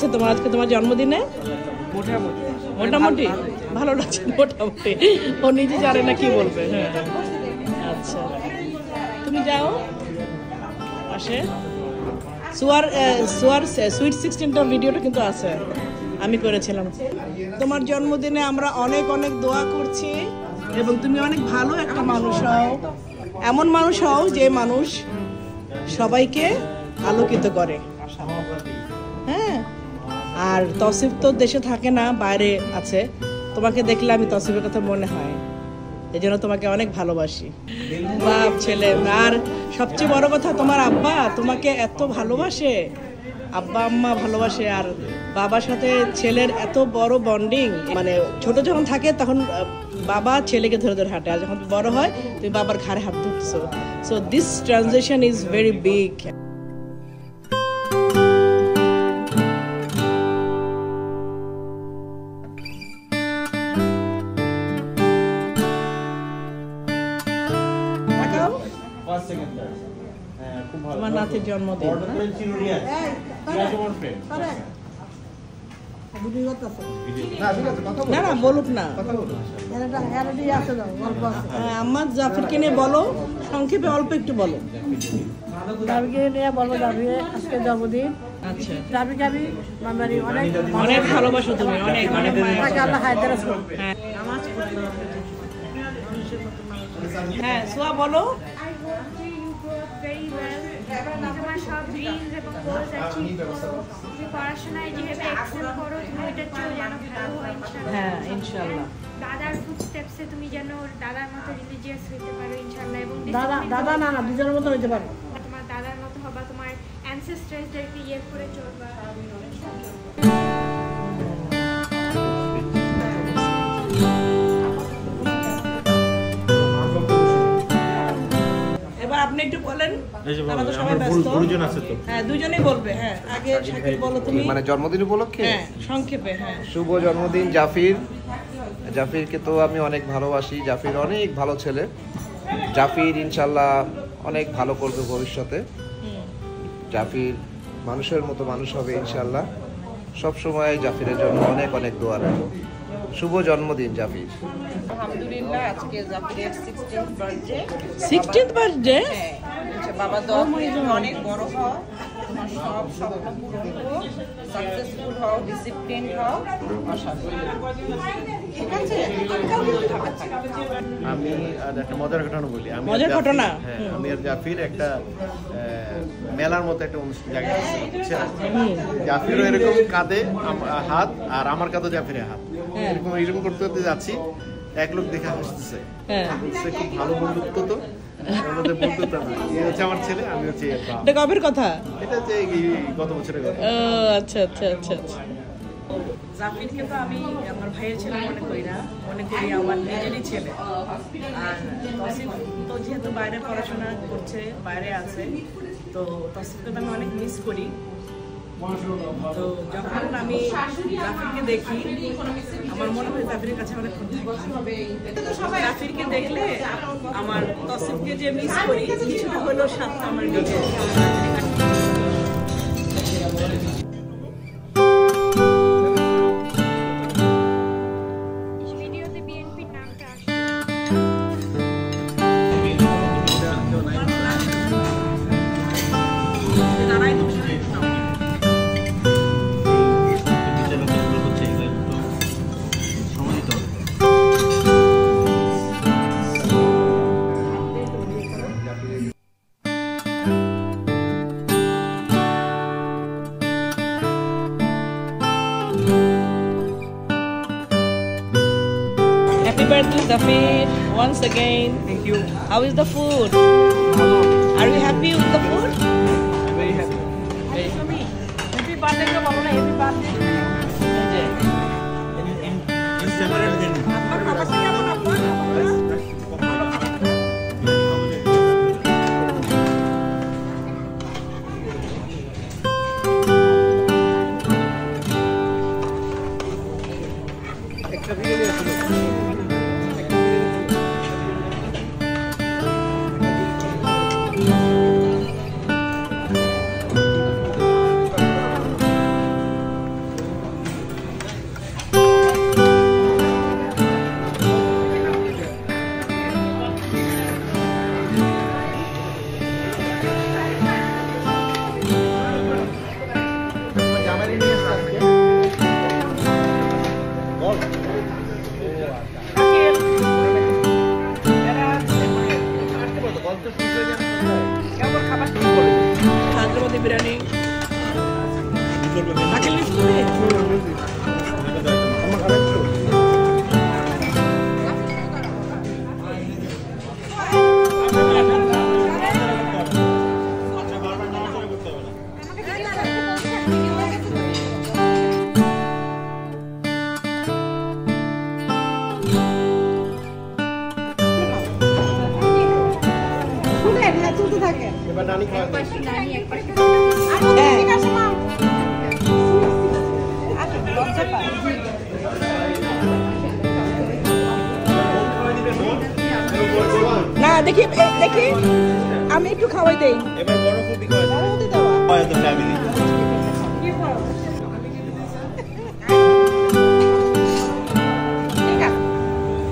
লাগছে তোমার আজকে তোমার জন্মদিনে? মোটামুটি ভালো লাগছে, মোটামুটি। ও নিজে জানে না কি বলবে। হ্যাঁ, আচ্ছা, তুমি যাও পাশে। সুয়ার সুইট 16টার ভিডিওটা কিন্তু আছে, আমি করেছিলাম। তোমার জন্মদিনে আমরা অনেক অনেক দোয়া করছি এবং তুমি অনেক ভালো একটা মানুষ হও, এমন মানুষ হও যে মানুষ সবাইকে আলোকিত করে। হ্যাঁ, আর তসিফ তো দেশে থাকে না, বাইরে আছে। তোমাকে দেখলে আমি তসিফের কথা মনে হয়, এই জন্য তোমাকে অনেক ভালোবাসি। বাপ ছেলে, আর সবচেয়ে বড় কথা তোমার আব্বা তোমাকে এত ভালোবাসে, আব্বা আম্মা ভালোবাসে। আর বাবার সাথে ছেলের এত বড় বন্ডিং, মানে ছোট যখন থাকে তখন বাবা ছেলেকে ধরে ধরে হাঁটে, আর যখন বড় হয় তুমি বাবার ঘাড়ে হাত ধরছো। So this transition is very big. তোমার নাতির জন্মদিন, না না বলুক না, আমার জাফিরকে নিয়ে বলো, সংক্ষেপে অল্প একটু বলো। জাফিরকে নিয়ে বলবো, জাফির আজকে জন্মদিন। আচ্ছা, জাফিরকে আমি অনেক অনেক ভালোবাসো তুমি, অনেক অনেক। হ্যাঁ, সোয়া বলো। তোমার সব ড্রিমস এবং গোলস অ্যাচিভ করো, তুমি পড়াশোনায় যেভাবে এক্সেল করো, তুমি এটার চেয়েও যেন ভালো হয় ইনশাআল্লাহ। হ্যাঁ, ইনশাআল্লাহ। দাদার ফুটস্টেপসে তুমি যেন দাদার মতো রিলিজিয়াস হইতে পারো ইনশাআল্লাহ, এবং দাদা না দুজনের মতো হইতে পারো, তোমার দাদার মতো হবা, তোমার অ্যানসেস্টার্সদেরকে ইয়ে করে চলবা। আপনি একটু বলেন, আমরা তো সবাই ব্যস্ত। হ্যাঁ, দুজনেই বলবে। হ্যাঁ, আগে শাকিব বলো তুমি। মানে জন্মদিন উপলক্ষে? হ্যাঁ, সংক্ষেপে। হ্যাঁ, শুভ জন্মদিন জাফির। জাফিরকে তো আমি অনেক ভালোবাসি, জাফির অনেক ভালো ছেলে। জাফির ইনশাল্লাহ অনেক ভালো করবে ভবিষ্যতে। জাফির মানুষের মতো মানুষ হবে ইনশাল্লাহ। সবসময় জাফিরের জন্য অনেক অনেক দোয়া রাখবো। শুভ জন্মদিন জাফির। আলহামদুলিল্লাহ, আজকে জাফিরের 16th বার্থডে। 16th birthday? হ্যাঁ, বাবা দোয়া করে তুমি অনেক বড় হও, তোমার সব স্বপ্ন পূরণ হোক, সাকসেসফুল হও, ডিসিপ্লিন হও। ঠিক আছে? আমি একটা মজার ঘটনা বলি। মজার ঘটনা? হ্যাঁ, আমি আর জাফির একটা মেলার মতো একটা অনুষ্ঠান জায়গায় ছিলাম। জাফিরও এরকম কাঁধে হাত, আর আমার কাঁধে জাফিরের হাত, এরকম করতে করতে যাচ্ছি। এক লোক দেখে হাসতেছে, খুব ভালো বন্ধুত্ব। তো আমাদের বন্ধুত্ব না, এই হচ্ছে আমার ছেলে, আমি হচ্ছে এটা কবের কথা? এটা হচ্ছে গত বছরের কথা। আচ্ছা আচ্ছা আচ্ছা আচ্ছা। জাফিরকে তো আমি আমার ভাইয়ের ছেলে মনে করি না, মনে করি আমার নিজেরই ছেলে। আর তসিফ তো যেহেতু বাইরে পড়াশোনা করছে, বাইরে আছে, তো তসিফকে তো আমি অনেক মিস করি। তো যখন আমি জাফিরকে দেখি, আমার মনে হয় জাফিরের কাছে অনেক জাফিরকে দেখলে আমার তসিফকে যে মিস করি, কিছুটা হলেও সাথে আমার নিজের। ভিডিওতে বিএনপির নামটা আসে। Happy birthday, Zafir, once again. Thank you. How is the food? Are you happy with the food? I'm very happy. Happy birthday কে বলো না, happy birthday. In separate then. না দেখি দেখি আমি একটু খাওয়াই দেই এবার বড় ফুপি করে দেওয়া হয় তো ফ্যামিলি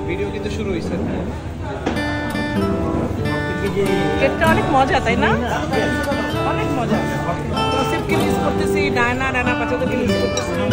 ভিডিও কিন্তু শুরু হইছে কেকটা অনেক মজা তাই না অনেক মজা তসিফকে মিস করতেছি ডায়না পাচাদেরকে মিস করতেছি